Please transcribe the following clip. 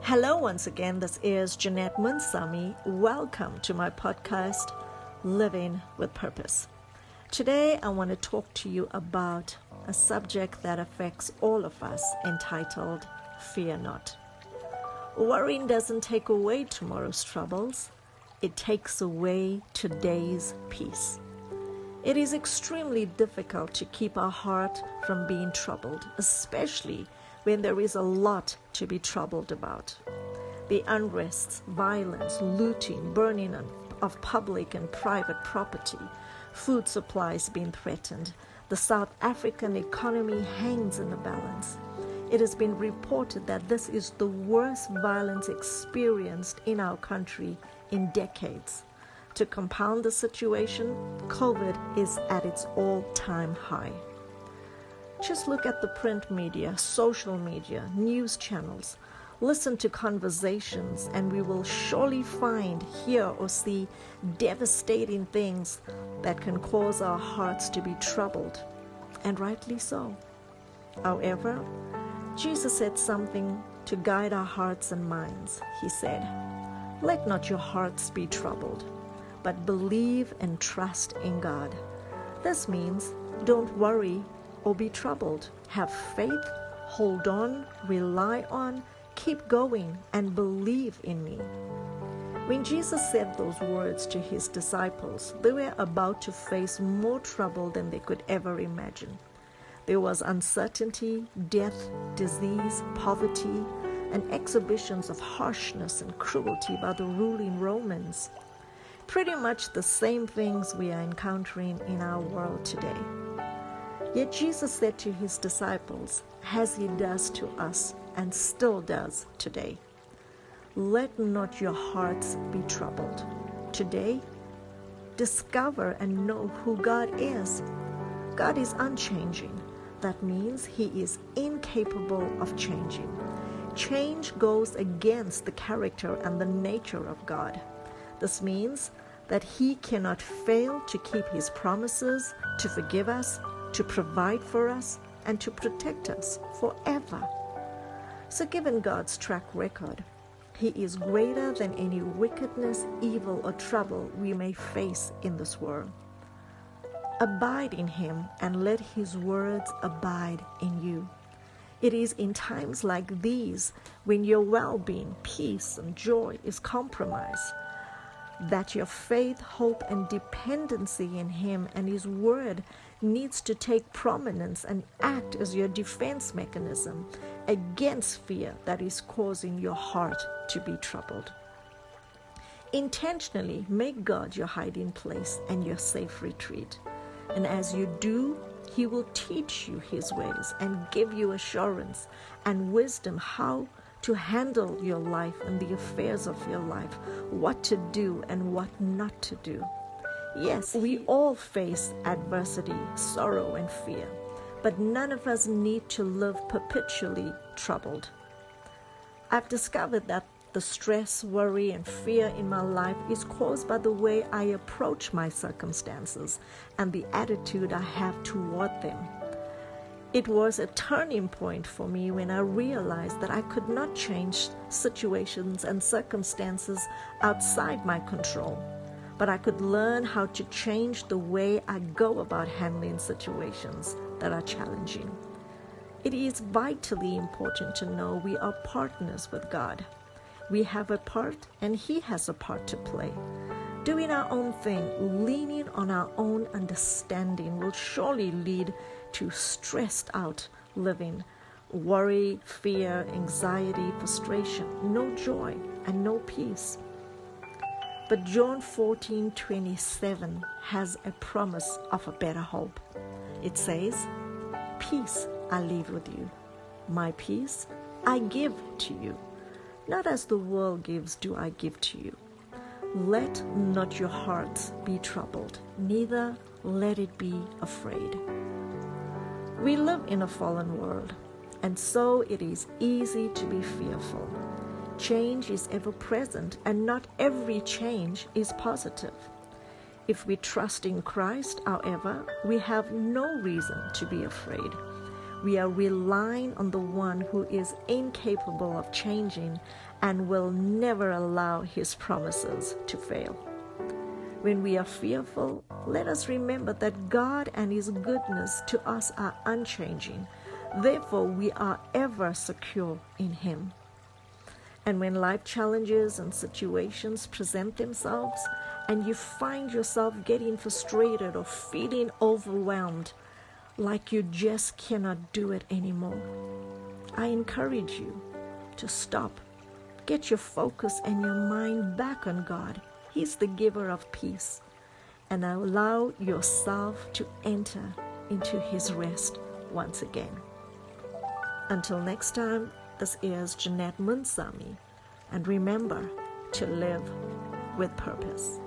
Hello once again, this is Jeanette Munsami. Welcome to my podcast, Living with Purpose. Today I want to talk to you about a subject that affects all of us, entitled Fear Not. Worrying doesn't take away tomorrow's troubles, it takes away today's peace. It is extremely difficult to keep our heart from being troubled, especially when there is a lot to be troubled about. The unrests, violence, looting, burning of public and private property, food supplies being threatened. The South African economy hangs in the balance. It has been reported that this is the worst violence experienced in our country in decades. To compound the situation, COVID is at its all-time high. Just look at the print media, social media, news channels. Listen to conversations, and we will surely find, hear, or see devastating things that can cause our hearts to be troubled, and rightly so. However, Jesus said something to guide our hearts and minds. He said, "Let not your hearts be troubled, but believe and trust in God." This means don't worry or be troubled. Have faith, hold on, rely on, keep going, and believe in me. When Jesus said those words to his disciples, they were about to face more trouble than they could ever imagine. There was uncertainty, death, disease, poverty, and exhibitions of harshness and cruelty by the ruling Romans. Pretty much the same things we are encountering in our world today. Yet Jesus said to his disciples, as he does to us and still does today, "Let not your hearts be troubled." Today, discover and know who God is. God is unchanging. That means he is incapable of changing. Change goes against the character and the nature of God. This means that he cannot fail to keep his promises, to forgive us, to provide for us, and to protect us forever. So given God's track record, he is greater than any wickedness, evil, or trouble we may face in this world. Abide in him and let his words abide in you. It is in times like these, when your well-being, peace, and joy is compromised, that your faith, hope, and dependency in him and his word needs to take prominence and act as your defense mechanism against fear that is causing your heart to be troubled. Intentionally make God your hiding place and your safe retreat. And as you do, he will teach you his ways and give you assurance and wisdom how to handle your life and the affairs of your life, what to do and what not to do. Yes, we all face adversity, sorrow, and fear, but none of us need to live perpetually troubled. I've discovered that the stress, worry, and fear in my life is caused by the way I approach my circumstances and the attitude I have toward them. It was a turning point for me when I realized that I could not change situations and circumstances outside my control, but I could learn how to change the way I go about handling situations that are challenging. It is vitally important to know we are partners with God. We have a part and he has a part to play. Doing our own thing, leaning on our own understanding, will surely lead to stressed out living, worry, fear, anxiety, frustration, no joy, and no peace. But John 14:27 has a promise of a better hope. It says, "Peace I leave with you. My peace I give to you. Not as the world gives do I give to you. Let not your hearts be troubled, neither let it be afraid." We live in a fallen world, and so it is easy to be fearful. Change is ever present, and not every change is positive. If we trust in Christ, however, we have no reason to be afraid. We are relying on the one who is incapable of changing and will never allow his promises to fail. When we are fearful, let us remember that God and his goodness to us are unchanging. Therefore, we are ever secure in him. And when life challenges and situations present themselves, and you find yourself getting frustrated or feeling overwhelmed, like you just cannot do it anymore, I encourage you to stop. Get your focus and your mind back on God. He's the giver of peace. And allow yourself to enter into his rest once again. Until next time, this is Jeanette Munsami. And remember to live with purpose.